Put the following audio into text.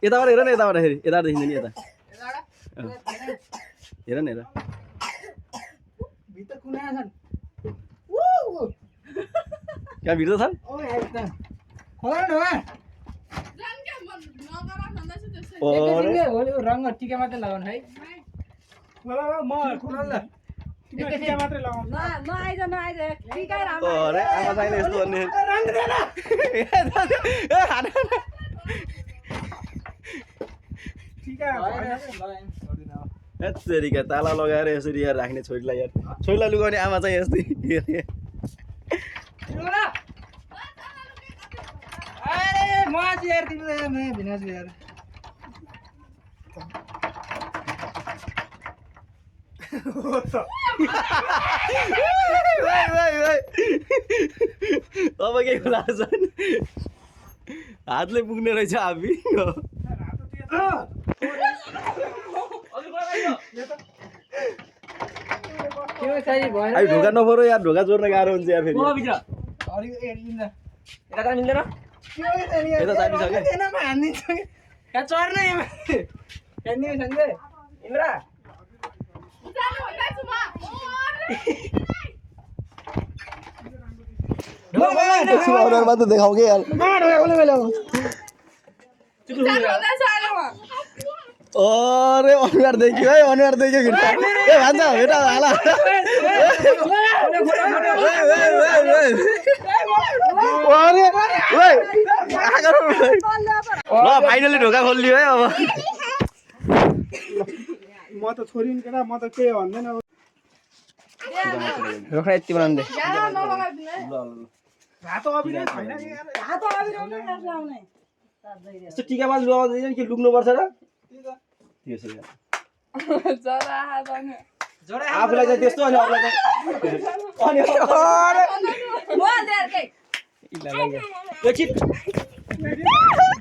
यताबाट हेर न यताबाट फेरि यताबाट देखिन्छ नि यता हेर न हेर कहाँ भित्र छन् रङ टिका मात्रै लगाउनु है अरे आमा चाहिने यस्तो भन्ने तेरिका ताला लगाएर यसरी यार राख्ने छोरीलाई यार छोरीलाई लुगाउने आमा चाहिँ यस्तै अब के होला हातले पुग्ने रहेछ हामी ढोका नपरो यार ढोका जोड्न गाह्रो हुन्छ यार फेरि यता चाबिसक्यो अनुहारमा त देखाऊ के यार अरे अनुहार देखियो है अनुहार देखियो ए भन्छ भेटा हाला ल फाइनली ढोका खोलियो है अब म त छोरी नि केटा म त के भन्दैन रोखा यति बनाउनु दे यस्तो टिकामा लुगाउँदैन कि लुक्नुपर्छ र आफूलाई चाहिँ त्यस्तो अनि अरूलाई चाहिँ